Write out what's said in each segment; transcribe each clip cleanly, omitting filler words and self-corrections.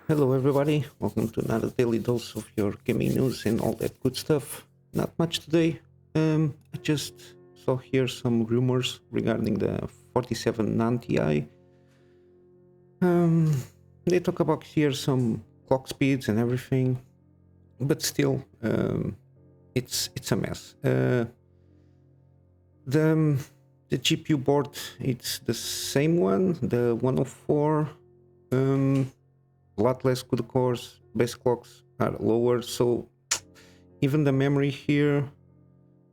Hello, everybody. Welcome to another daily dose of your gaming news and all that good stuff. Not much today. I just saw here some rumors regarding the 4790 Ti. Um, they talk about here some clock speeds and everything, but still, it's a mess. The the GPU board, it's the same one, the 104. A lot less good cores, base clocks are lower, so even the memory here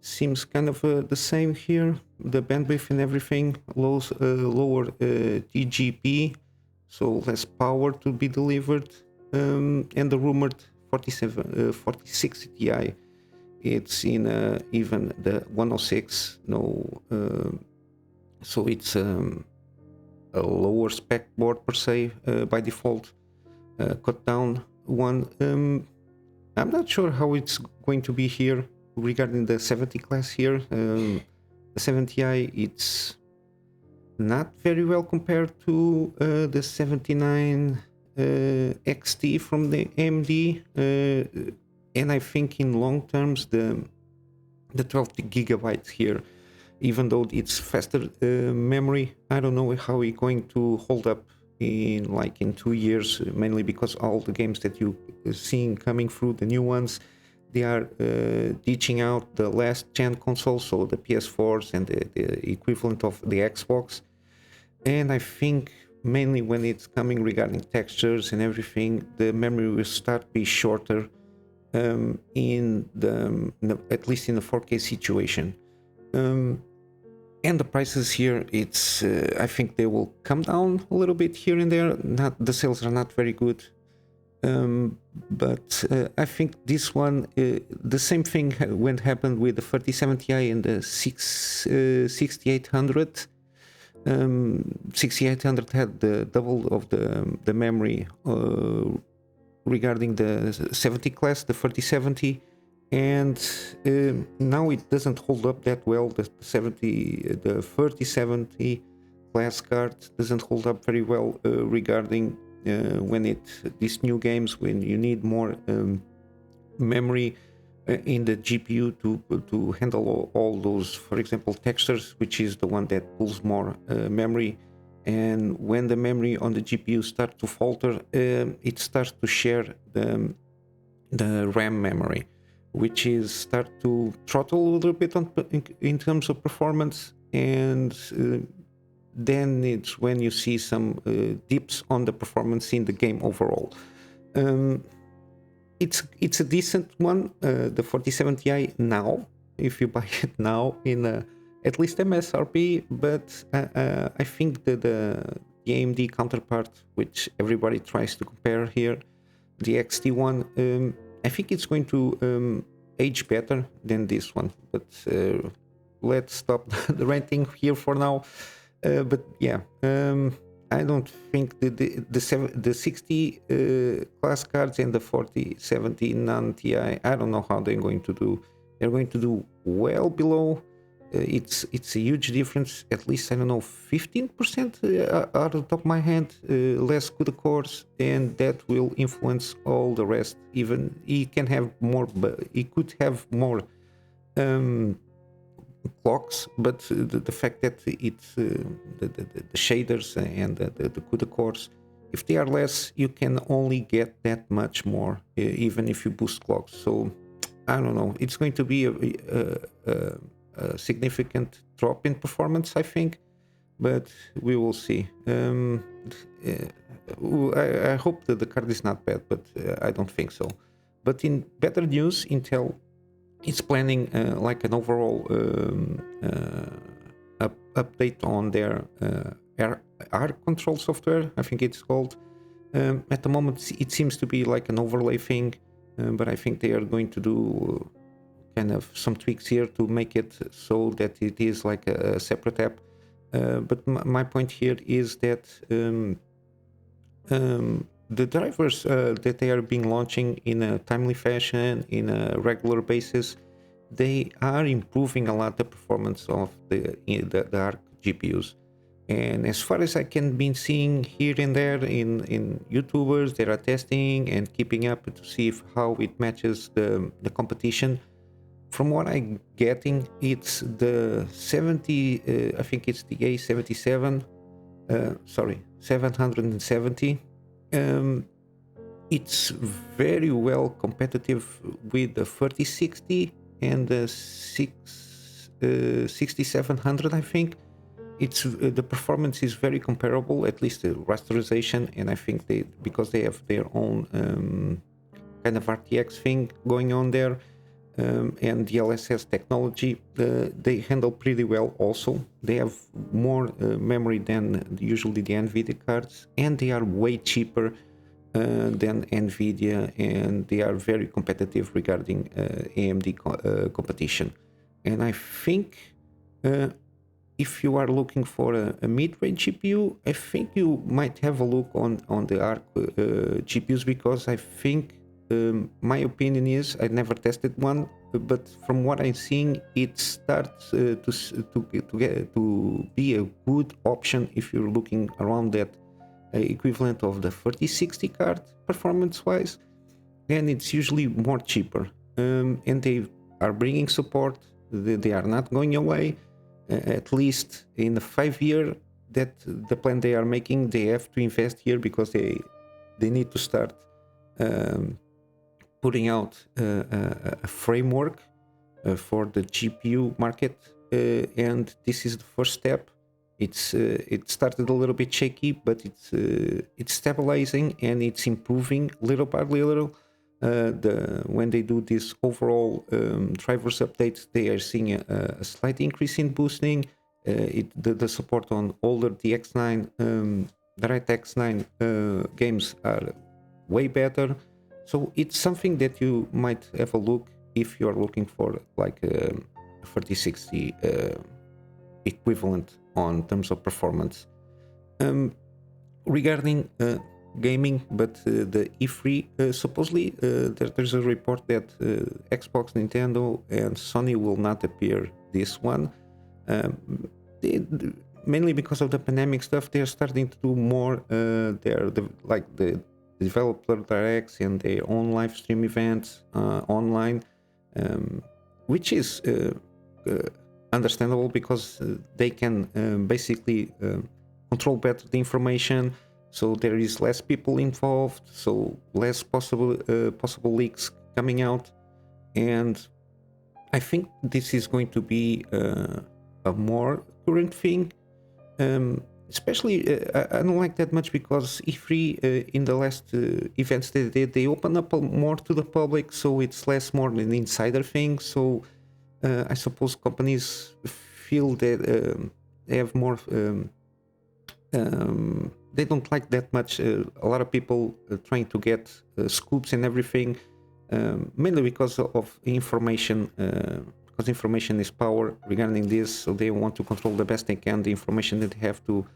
seems kind of the same here. The bandwidth and everything, lower TGP, so less power to be delivered, and the rumored 4060 Ti, it's in even the 106, no, so it's a lower spec board per se by default. Cut down one. I'm not sure how it's going to be here regarding the 70 class here. The 70i, it's not very well compared to the 79 XT from the AMD, and I think in long terms the 12 gigabytes here, even though it's faster memory, I don't know how it's going to hold up in 2 years, mainly because all the games that you seeing coming through, the new ones, they are ditching out the last gen consoles, so the PS4s and the equivalent of the Xbox. And I think mainly when it's coming regarding textures and everything, the memory will start to be shorter, at least in the 4K situation. And the prices here, it's I think they will come down a little bit here and there. Not the sales are not very good, but I think this one, the same thing when happened with the 3070 Ti and the 6800. 6800 had the double of the memory regarding the 70 class, the 3070. And now it doesn't hold up that well. The 3070 class card doesn't hold up very well regarding when these new games, when you need more memory in the GPU to handle all those, for example, textures, which is the one that pulls more memory. And when the memory on the GPU starts to falter, it starts to share the RAM memory, which is start to throttle a little bit in terms of performance, and then it's when you see some dips on the performance in the game overall. It's a decent one, the 4070 Ti now, if you buy it now in at least MSRP, but I think that the AMD counterpart, which everybody tries to compare here, the XT one, I think it's going to age better than this one, but let's stop the ranting here for now. But yeah, I don't think the 60 class cards and the 4070 non-Ti, I don't know how they're going to do. They're going to do well below. It's a huge difference, at least, I don't know, 15% out of the top of my head, less good cores, and that will influence all the rest. Even he can have more, but he could have more clocks, but the fact that it's the shaders and the good cores, if they are less, you can only get that much more, even if you boost clocks. So I don't know, it's going to be a significant drop in performance, I think, but we will see. I hope that the card is not bad, but I don't think so. But in better news, Intel is planning like an overall update on their R control software, I think it's called. At the moment, it seems to be like an overlay thing, but I think they are going to do kind of some tweaks here to make it so that it is like a separate app. But my point here is that the drivers that they are being launching in a timely fashion, in a regular basis, they are improving a lot the performance of the ARC GPUs. And as far as I can be seeing here and there in YouTubers that are testing and keeping up to see how it matches the competition, from what I'm getting, it's the 70, I think it's the A77, 770. Um, it's very well competitive with the 3060 and the 6700, I think. It's the performance is very comparable, at least the rasterization, and I think because they have their own kind of RTX thing going on there, and DLSS technology, they handle pretty well. Also, they have more memory than usually the Nvidia cards, and they are way cheaper than Nvidia, and they are very competitive regarding AMD competition. And I think if you are looking for a mid-range GPU, I think you might have a look on the ARC GPUs, because I think my opinion is, I never tested one, but from what I'm seeing, it starts to be a good option if you're looking around that equivalent of the 3060 card performance-wise, and it's usually more cheaper. And they are bringing support. They are not going away. At least in the 5 year that the plan they are making, they have to invest here, because they need to start putting out a framework for the GPU market, and this is the first step. It started a little bit shaky, but it's stabilizing and it's improving little by little. When they do this overall drivers updates, they are seeing a slight increase in boosting. The support on older DX9, DirectX 9 games are way better. So it's something that you might have a look if you are looking for like a 3060 equivalent on terms of performance. Regarding gaming, but the E3, supposedly there's a report that Xbox, Nintendo, and Sony will not appear this one. Mainly because of the pandemic stuff, they're starting to do more like the developer directs and their own live stream events online, which is understandable, because they can basically control better the information, so there is less people involved, so less possible leaks coming out. And I think this is going to be a more current thing. Especially, I don't like that much, because E3 in the last events they did, they open up more to the public, so it's less more an insider thing. So I suppose companies feel that they have more. They don't like that much. A lot of people trying to get scoops and everything, mainly because of information. Because information is power regarding this, so they want to control the best they can the information that they have to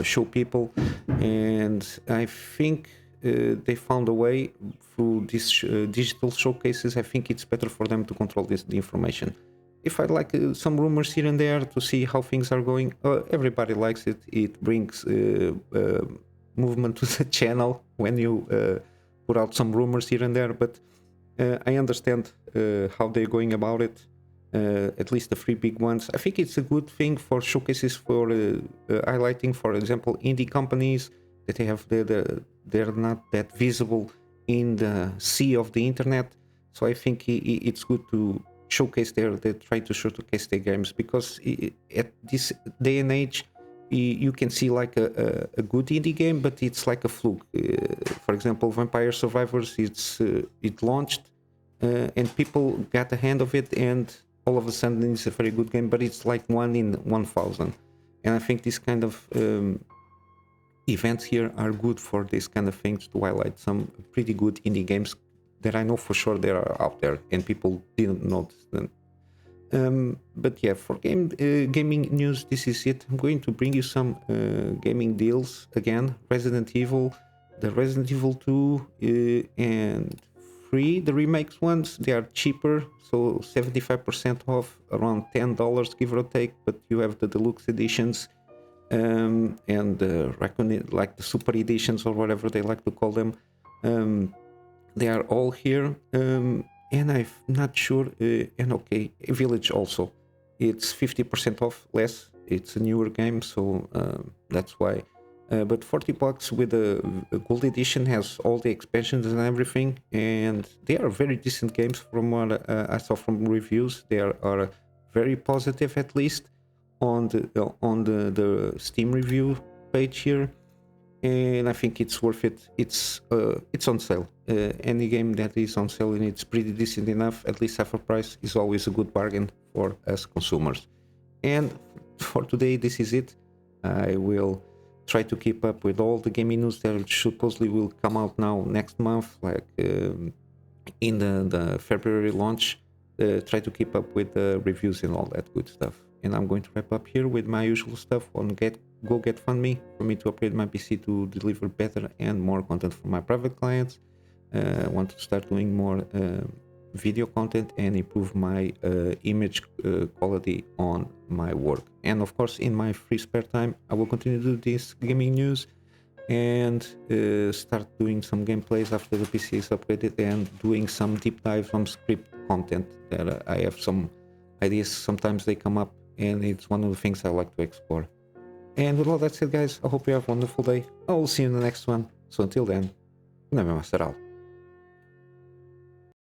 show people. And I think they found a way through these digital showcases. I think it's better for them to control the information. If I like some rumors here and there to see how things are going, everybody likes it. It brings movement to the channel when you put out some rumors here and there. But I understand how they're going about it. At least the three big ones. I think it's a good thing for showcases, for highlighting, for example, indie companies that they have they're not that visible in the sea of the internet. So I think it's good to showcase they try to showcase their games, because at this day and age you can see like a good indie game, but it's like a fluke. For example, Vampire Survivors, it launched and people got a hand of it, and all of a sudden it's a very good game, but it's like 1 in 1,000. And I think this kind of events here are good for this kind of things, to highlight some pretty good indie games that I know for sure they are out there and people didn't notice them. But yeah, for gaming news, this is it. I'm going to bring you some gaming deals again. Resident Evil, the Resident Evil 2 and 3, the remakes ones, they are cheaper, so 75% off, around $10 give or take, but you have the deluxe editions and the raccoon, like the super editions or whatever they like to call them. They are all here, and I'm not sure. And okay, Village also, it's 50% off less. It's a newer game, so that's why. But $40 with a gold edition has all the expansions and everything, and they are very decent games from what I saw from reviews. They are very positive, at least on the Steam review page here, and I think it's worth it. It's on sale. Any game that is on sale and it's pretty decent enough, at least half a price, is always a good bargain for us consumers. And for today, this is it. I will try to keep up with all the gaming news that supposedly will come out now next month, like in the February launch. Try to keep up with the reviews and all that good stuff. And I'm going to wrap up here with my usual stuff on GoGetFundMe for me to upgrade my PC to deliver better and more content for my private clients. I want to start doing more video content and improve my image quality on my work. And of course, in my free spare time, I will continue to do this gaming news and start doing some gameplays after the PC is upgraded, and doing some deep dives on script content that I have some ideas. Sometimes they come up, and it's one of the things I like to explore. And with all that said, guys, I hope you have a wonderful day. I will see you in the next one. So until then, Kunamy Master out.